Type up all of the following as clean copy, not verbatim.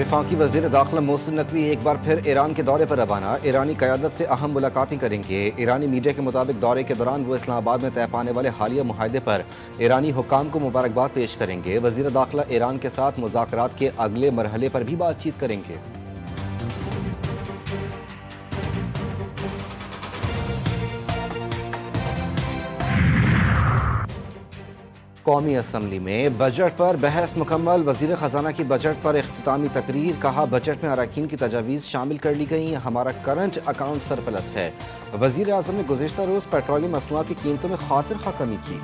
वफाकी वज़ीर दाखिला मोहसिन नकवी एक बार फिर ईरान के दौरे पर रवाना। ईरानी क़यादत से अहम मुलाकातें करेंगे। ईरानी मीडिया के मुताबिक दौरे के दौरान वो इस्लामाबाद में तय पाने वाले हालिया मुआहदे पर ईरानी हुक्काम को मुबारकबाद पेश करेंगे। वज़ीर दाखिला ईरान के साथ मुज़ाकरात के अगले मरहले पर भी बातचीत करेंगे। कौमी असम्बली में बजट पर बहस मुकम्मल। वज़ीर ख़जाना की बजट पर इख्तितामी तकरीर। कहा, बजट में अरकान की तजावीज़ शामिल कर ली गई। हमारा करंट अकाउंट सरप्लस है। वज़ीर आज़म ने गुज़िश्ता रोज़ पेट्रोलियम मसनूआत की कीमतों में खातिर खा कमी की।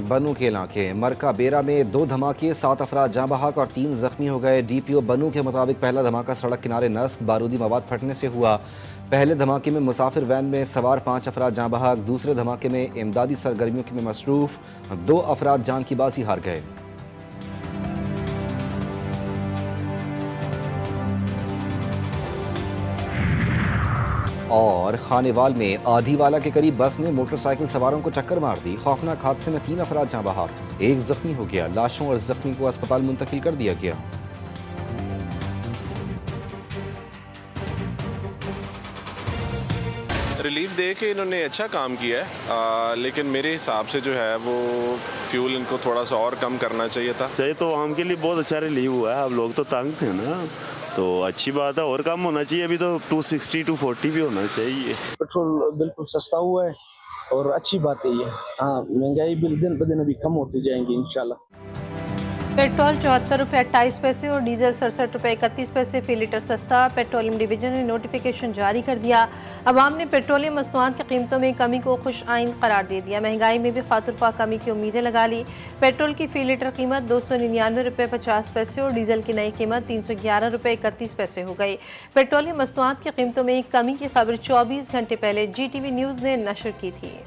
बनू के इलाके मरका बेरा में 2 धमाके, 7 अफराद जाँ बहक और 3 जख्मी हो गए। DPO बनू के मुताबिक पहला धमाका सड़क किनारे नस्ब बारूदी मवाद फटने से हुआ। पहले धमाके में मुसाफिर वैन में सवार 5 अफराद जाँ बहक। दूसरे धमाके में इमदादी सरगर्मियों में मसरूफ 2 अफराद जान की बाजी हार गए। और खानेवाल में आधीवाला के करीब बस ने मोटरसाइकिल सवारों को टक्कर मार दी। खौफनाक हादसे में 3 अफराद जाँ बहक, 1 जख्मी हो गया। लाशों और जख्मी को अस्पताल मुंतकिल कर दिया गया। रिलीफ दे के इन्होंने अच्छा काम किया है, लेकिन मेरे हिसाब से जो है वो फ्यूल इनको थोड़ा सा और कम करना चाहिए था। तो आम के लिए बहुत अच्छा रिलीफ हुआ है। अब लोग तो तंग थे ना, तो अच्छी बात है। और कम होना चाहिए। अभी तो 260 240 भी होना चाहिए। पेट्रोल बिल्कुल सस्ता हुआ है और अच्छी बात है ये। हाँ, महंगाई भी दिन ब दिन अभी कम होती जाएंगी इंशाल्लाह। पेट्रोल 74 रुपये 28 पैसे और डीजल 67 रुपये 31 पैसे फी लीटर सस्ता। पेट्रोलियम डिवीजन ने नोटिफिकेशन जारी कर दिया। अवाम ने पेट्रोलियम मसनूआत की कीमतों में कमी को खुश आइंद करार दे दिया। महंगाई में भी खातिरख्वाह कमी की उम्मीदें लगा ली। पेट्रोल की फी लीटर कीमत 299 रुपये 50 पैसे और डीजल की नई कीमत 311 रुपये 31 पैसे हो गई। पेट्रोलियम मसनूआत की कीमतों में कमी की खबर 24 घंटे पहले GTV न्यूज़ ने नशर की थी।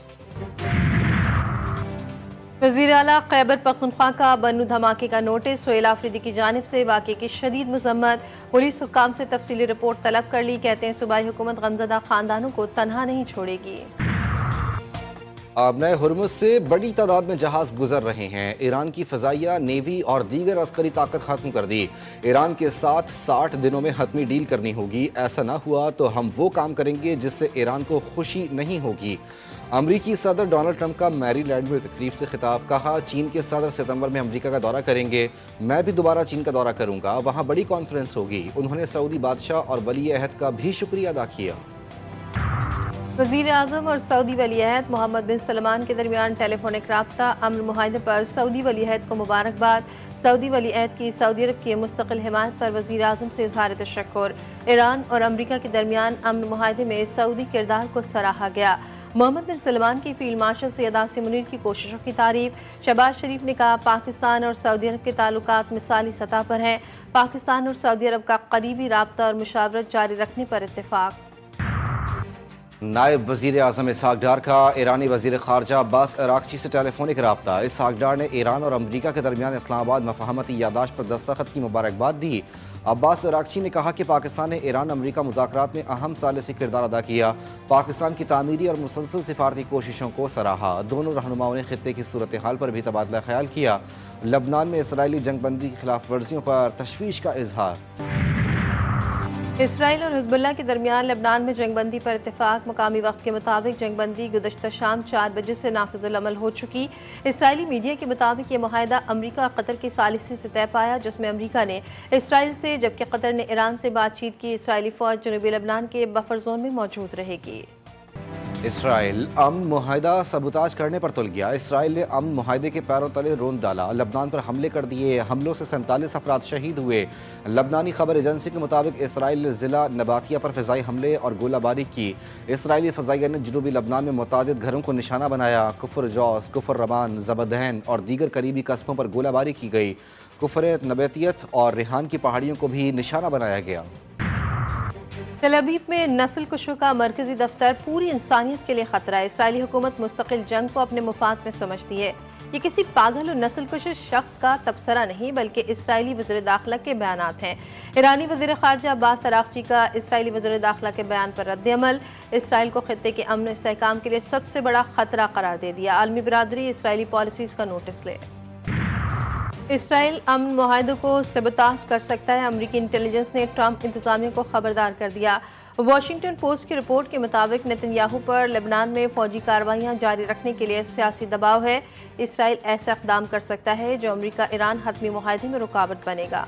वज़ीर आला खैबर पख्तूनख्वा का बनू धमाके का नोटिस। सोहेल आफरीदी की जानिब से वाक़े की शदीद मज़म्मत। पुलिस हुक्काम से तफसीली रिपोर्ट तलब कर ली। कहते हैं सूबाई हुकूमत गमज़दा ख़ानदानों को तनहा नहीं छोड़ेगी। आबनाए हुर्मुज़ से बड़ी तादाद में जहाज़ गुजर रहे हैं। ईरान की फ़ज़ाइया, नेवी और दीगर अस्करी ताकत ख़त्म कर दी। ईरान के साथ 60 दिनों में हतमी डील करनी होगी। ऐसा ना हुआ तो हम वो काम करेंगे जिससे ईरान को खुशी नहीं होगी। अमरीकी सदर डोनाल्ड ट्रंप का मैरीलैंड में तकरीब से खिताब। कहा, चीन के सदर सितंबर में अमेरिका का दौरा करेंगे। मैं भी दोबारा चीन का दौरा करूंगा, वहां बड़ी कॉन्फ्रेंस होगी। उन्होंने सऊदी बादशाह और वली अहद का भी शुक्रिया अदा किया। वज़ीर आज़म और सऊदी वली अहद मोहम्मद बिन सलमान के दरमियान टेलीफोनिक राब्ता। अमन मुआहदे पर सऊदी वली अहद को मुबारकबाद। सऊदी वली अहद की सऊदी अरब की मुस्तकिल हिमायत पर वज़ीर आज़म से इज़हार तशक्कुर। ईरान और अमरीका के दरमियान अमन मुआहदे में सऊदी किरदार को सराहा गया। मोहम्मद बिन सलमान की फील्ड मार्शल सैयद आसिम मुनीर की कोशिशों की तारीफ। शहबाज शरीफ ने कहा, पाकिस्तान और सऊदी अरब के ताल्लुकात मिसाली सतह पर हैं। पाकिस्तान और सऊदी अरब का करीबी राब्ता और मुशावरत जारी रखने पर इत्तेफाक। नायब वज़ीर आज़म इसहाक डार का ईरानी वज़ीर ख़ारजा अब्बास अराग़ची से टेलीफोनिक राब्ता। इसहाक डार ने ईरान और अमरीका के दरमियान इस्लामाबाद मफ़ाहमती यादाश्त पर दस्तखत की मुबारकबाद दी। अब्बास अराग़ची ने कहा कि पाकिस्तान ने ईरान अमरीका मुज़ाकरात में अहम सालिसी किरदार अदा किया। पाकिस्तान की तामीरी और मुसलसल सिफारती कोशिशों को सराहा। दोनों रहनुमाओं ने खित्ते की सूरत हाल पर भी तबादला ख्याल किया। लबनान में इसराइली जंगबंदी की खिलाफ वर्जियों पर तशवीश का इजहार। इसराइल और हिज़्बुल्लाह के दरमियान लबनान में जंगबंदी पर इत्तेफाक। मकामी वक्त के मुताबिक जंगबंदी गुज़श्ता शाम 4 बजे से नाफिजुल अमल हो चुकी। इसराइली मीडिया के मुताबिक ये मुआहदा अमरीका और कतर की सालिसी से तय पाया, जिसमें अमरीका ने इसराइल से जबकि कतर ने ईरान से बातचीत की। इसराइली फ़ौज जनूबी लबनान के बफर जोन में मौजूद रहेगी। इसराइल अमन मुआहदा सबूताज करने पर तुल गया। इसराइल ने अमन मुआहदे के पैरों तले रोंद डाला। लबनान पर हमले कर दिए। हमलों से 47 अफराद शहीद हुए। लबनानी खबर एजेंसी के मुताबिक इसराइल ने ज़िला नबातिया पर फ़िज़ाई हमले और गोलाबारी की। इसराइली फ़ज़ाइया ने जनूबी लबनान में मुतादिद घरों को निशाना बनाया। कुफर जौस, कुफर रमान, ज़बदहन और दीगर करीबी कस्बों पर गोलाबारी की गई। कुफर नबातियत और रिहान की पहाड़ियों को भी निशाना बनाया गया। तल अवीव में नस्ल कुशों का मरकजी दफ्तर पूरी इंसानियत के लिए खतरा है। इसराइली हुकूमत मुस्तकिल जंग को अपने मुफाद में समझती है। یہ کسی پاگل اور نسل کش شخص کا تبصرہ نہیں بلکہ اسرائیلی وزیر داخلہ کے بیانات ہیں۔ ایرانی وزیر خارجہ عباس اراغچی کا اسرائیلی وزیر داخلہ کے بیان پر رد عمل، اسرائیل کو خطے کے امن و استحکام کے لیے سب سے بڑا خطرہ قرار دے دیا، عالمی برادری اسرائیلی پالیسیز کا نوٹس لے۔ اسرائیل امن معاہدوں کو سبوتاژ کر سکتا ہے، امریکی انٹیلیجنس نے ٹرمپ انتظامیہ کو خبردار کر دیا۔ واشنگٹن پوسٹ کی رپورٹ کے مطابق نتن یاہو پر لبنان میں فوجی کارروائیاں جاری رکھنے کے لیے سیاسی دباؤ ہے۔ اسرائیل ایسا اقدام کر سکتا ہے جو امریکہ ایران حتمی معاہدے میں رکاوٹ بنے گا۔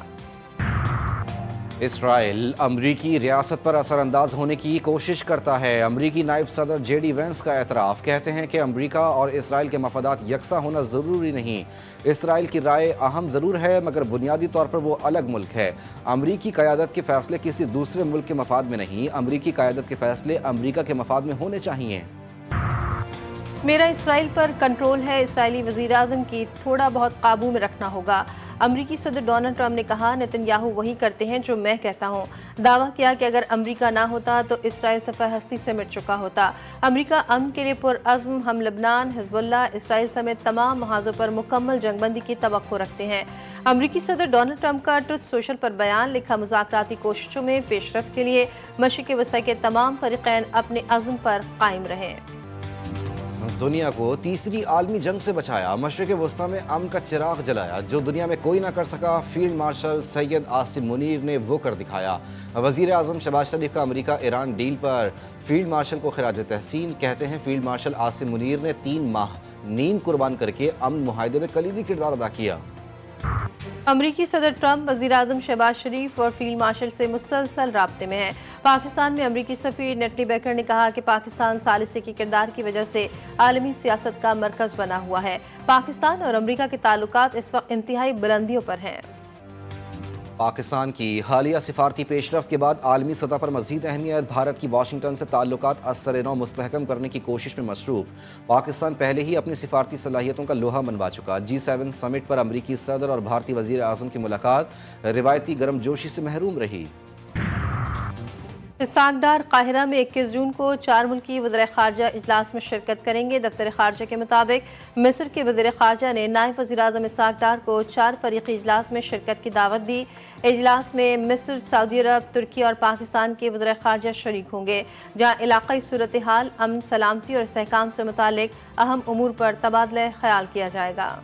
اسرائیل امریکی ریاست پر اثر انداز ہونے کی کوشش کرتا ہے، امریکی نائب صدر جے ڈی وینس کا اعتراف، کہتے ہیں کہ امریکہ اور اسرائیل کے مفادات یکساں ہونا ضروری نہیں، اسرائیل کی رائے اہم ضرور ہے مگر بنیادی طور پر وہ الگ ملک ہے، امریکی قیادت کے فیصلے کسی دوسرے ملک کے مفاد میں نہیں، امریکی قیادت کے فیصلے امریکہ کے مفاد میں ہونے چاہیے۔ میرا اسرائیل پر کنٹرول ہے، اسرائیلی وزیر اعظم کی تھوڑا بہت قابو میں رکھنا ہوگا۔ امریکی صدر ڈونلڈ ٹرمپ نے کہا نتن یاہو وہی کرتے ہیں جو میں کہتا ہوں، دعویٰ کیا کہ اگر امریکہ نہ ہوتا تو اسرائیل صفحہ ہستی سے مٹ چکا ہوتا۔ امریکہ امن کے لیے پرعزم، ہم لبنان، حزب اللہ، اسرائیل سمیت تمام محاذوں پر مکمل جنگ بندی کی توقع رکھتے ہیں۔ امریکی صدر ڈونلڈ ٹرمپ کا ٹروتھ سوشل پر بیان، لکھا مذاکراتی کوششوں میں پیش رفت کے لیے مشرق وسطی کے تمام فریقین اپنے عزم پر قائم رہیں۔ دنیا کو تیسری عالمی جنگ سے بچایا، مشرق وسطی میں امن کا چراغ جلایا، جو دنیا میں کوئی نہ کر سکا، فیلڈ مارشل سید عاصم منیر نے وہ کر دکھایا۔ وزیر اعظم شہباز شریف کا امریکہ ایران ڈیل پر فیلڈ مارشل کو خراج تحسین، کہتے ہیں فیلڈ مارشل عاصم منیر نے 3 ماہ نیند قربان کر کے امن معاہدے میں کلیدی کردار ادا کیا۔ امریکی صدر ٹرمپ وزیر اعظم شہباز شریف اور فیلڈ مارشل سے مسلسل رابطے میں ہیں۔ پاکستان میں امریکی سفیر نیٹلی بیکر نے کہا کہ پاکستان ثالثی کے کردار کی وجہ سے عالمی سیاست کا مرکز بنا ہوا ہے۔ پاکستان اور امریکہ کے تعلقات اس وقت انتہائی بلندیوں پر ہیں۔ پاکستان کی حالیہ سفارتی پیش رفت کے بعد عالمی سطح پر مزید اہمیت، بھارت کی واشنگٹن سے تعلقات از سر نو مستحکم کرنے کی کوشش میں مصروف۔ پاکستان پہلے ہی اپنی سفارتی صلاحیتوں کا لوہا منوا چکا۔ G7 سمٹ پر امریکی صدر اور بھارتی وزیر اعظم کی ملاقات روایتی گرم جوشی سے محروم رہی۔ اسحاق ڈار قاہرہ میں 21 جون کو 4 ملکی وزراء خارجہ اجلاس میں شرکت کریں گے۔ دفتر خارجہ کے مطابق مصر کے وزیر خارجہ نے نائب وزیر اعظم اسحاق ڈار کو 4 فریقی اجلاس میں شرکت کی دعوت دی۔ اجلاس میں مصر، سعودی عرب، ترکی اور پاکستان کے وزراء خارجہ شریک ہوں گے، جہاں علاقائی صورتحال، امن، سلامتی اور استحکام سے متعلق اہم امور پر تبادلہ خیال کیا جائے گا۔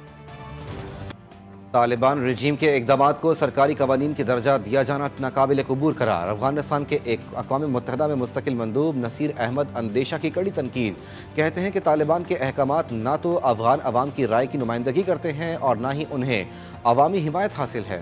طالبان رجیم کے اقدامات کو سرکاری قوانین کی درجہ دیا جانا ناقابل قبول قرار، افغانستان کے اقوام متحدہ میں مستقل مندوب نصیر احمد اندیشہ کی کڑی تنقید، کہتے ہیں کہ طالبان کے احکامات نہ تو افغان عوام کی رائے کی نمائندگی کرتے ہیں اور نہ ہی انہیں عوامی حمایت حاصل ہے۔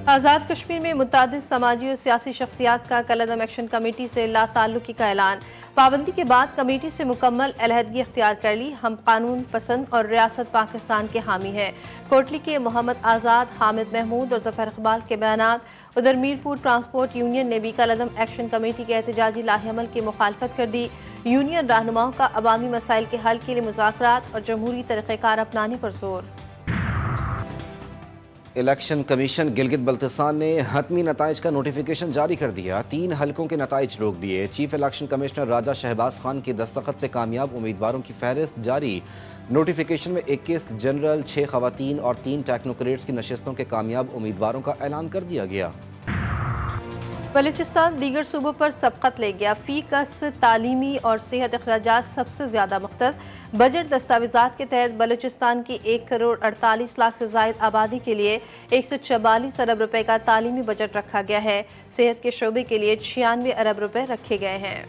آزاد کشمیر میں متعدد سماجی اور سیاسی شخصیات کا کالعدم ایکشن کمیٹی سے لا تعلقی کا اعلان، پابندی کے بعد کمیٹی سے مکمل علیحدگی اختیار کر لی، ہم قانون پسند اور ریاست پاکستان کے حامی ہیں۔ کوٹلی کے محمد آزاد، حامد محمود اور ظفر اقبال کے بیانات۔ ادھر میرپور ٹرانسپورٹ یونین نے بھی کالعدم ایکشن کمیٹی کے احتجاجی لاہ عمل کی مخالفت کر دی۔ یونین رہنماؤں کا عوامی مسائل کے حل کے لیے مذاکرات اور جمہوری طریقہ کار اپنانے پر زور۔ الیکشن کمیشن گلگت بلتستان نے حتمی نتائج کا نوٹیفیکیشن جاری کر دیا، 3 حلقوں کے نتائج روک دیے۔ چیف الیکشن کمشنر راجہ شہباز خان کی دستخط سے کامیاب امیدواروں کی فہرست جاری۔ نوٹیفیکیشن میں 21 جنرل، 6 خواتین اور 3 ٹیکنوکریٹس کی نشستوں کے کامیاب امیدواروں کا اعلان کر دیا گیا۔ بلوچستان دیگر صوبوں پر سبقت لے گیا، فی کس تعلیمی اور صحت اخراجات سب سے زیادہ مختص۔ بجٹ دستاویزات کے تحت بلوچستان کی 1 کروڑ 48 لاکھ سے زائد آبادی کے لیے 144 ارب روپے کا تعلیمی بجٹ رکھا گیا ہے۔ صحت کے شعبے کے لیے 96 ارب روپے رکھے گئے ہیں۔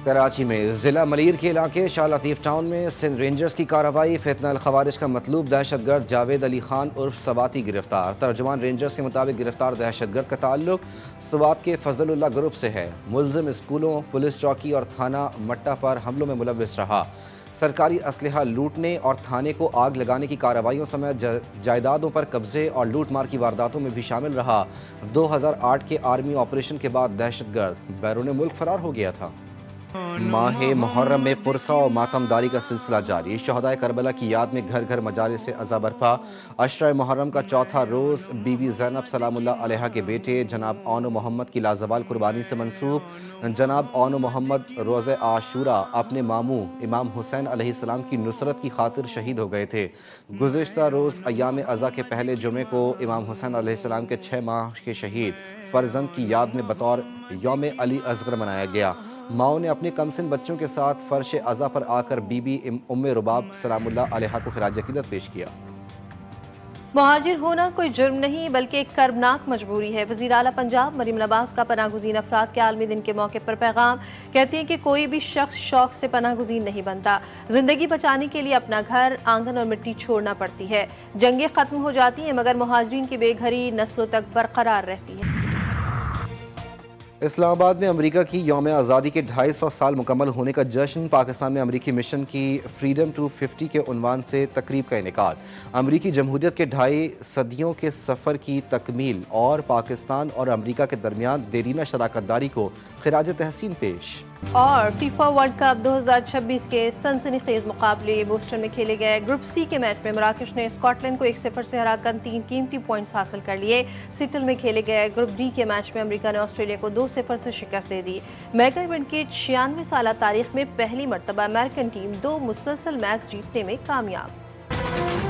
کراچی میں ضلع ملیر کے علاقے شاہ لطیف ٹاؤن میں سندھ رینجرز کی کارروائی، فتنہ الخوارج کا مطلوب دہشت گرد جاوید علی خان عرف سواتی گرفتار۔ ترجمان رینجرز کے مطابق گرفتار دہشت گرد کا تعلق سوات کے فضل اللہ گروپ سے ہے، ملزم اسکولوں، پولیس چوکی اور تھانہ مٹہ پر حملوں میں ملوث رہا۔ سرکاری اسلحہ لوٹنے اور تھانے کو آگ لگانے کی کارروائیوں سمیت جائیدادوں پر قبضے اور لوٹ مار کی وارداتوں میں بھی شامل رہا۔ 2008 کے آرمی آپریشن کے بعد دہشت گرد بیرون ملک فرار ہو گیا تھا۔ माह मुहर्रम में पुरसा और मातमदारी का सिलसिला जारी। शहदाए करबला की याद में घर घर मजालिस से अज़ा बरपा। अशरा मुहर्रम का चौथा रोज़ बीबी ज़ैनब सलामुल्लाह अलैहा के बेटे जनाब औन मोहम्मद की लाजवाल कुर्बानी से मंसूब। जनाब औन मोहम्मद रोज़े आशूरा अपने मामू इमाम हुसैन अलैहिस्सलाम की नुसरत की खातिर शहीद हो गए थे। गुज़िश्ता रोज़ अय्याम अज़ा के पहले जुमे को इमाम हुसैन अलैहिस्सलाम के 6 माह के शहीद फ़र्जंद की याद में बतौर यौम अली असगर मनाया गया। माओ ने अपने कमसिन बच्चों के साथ फर्श अज़ा पर आकर बीबी उम्मे रुबाब सलामुल्लाह अलैहा को खिराज अक़ीदत पेश किया। मुहाजिर होना कोई जुर्म नहीं बल्कि एक कर्बनाक मजबूरी है। वज़ीर आला पंजाब मरीम नवाज का पनाह गुज़ीन अफराद के आलमी दिन के मौके पर पैगाम। कहती हैं कि कोई भी शख्स शौक से पनाह गुज़ीन नहीं बनता। जिंदगी बचाने के लिए अपना घर, आंगन और मिट्टी छोड़ना पड़ती है। जंगें खत्म हो जाती हैं मगर मुहाजिरीन की बेघरी नस्लों तक बरकरार रहती है। इस्लामाबाद में अमेरिका की यौम आज़ादी के 250 साल मुकम्मल होने का जश्न। पाकिस्तान में अमेरिकी मिशन की फ्रीडम टू 50 के उन्वान से तकरीब का इनेकाद। अमेरिकी जमहूरियत के 2.5 सदियों के सफ़र की तकमील और पाकिस्तान और अमेरिका के दरमियान देरीना शराकतदारी को खिराज तहसीन पेश। और फीफा वर्ल्ड कप 2026 के सनसनीखेज मुकाबले बोस्टन में खेले गए ग्रुप सी के मैच में मराकश ने स्कॉटलैंड को 1-0 से हराकर 3 कीमती पॉइंट्स हासिल कर लिए। सिटल में खेले गए ग्रुप डी के मैच में अमेरिका ने ऑस्ट्रेलिया को 2-0 से शिकस्त दे दी। मेगा इवेंट की 96 साल तारीख में पहली मरतबा अमेरिकन टीम 2 मुसलसल मैच जीतने में कामयाब।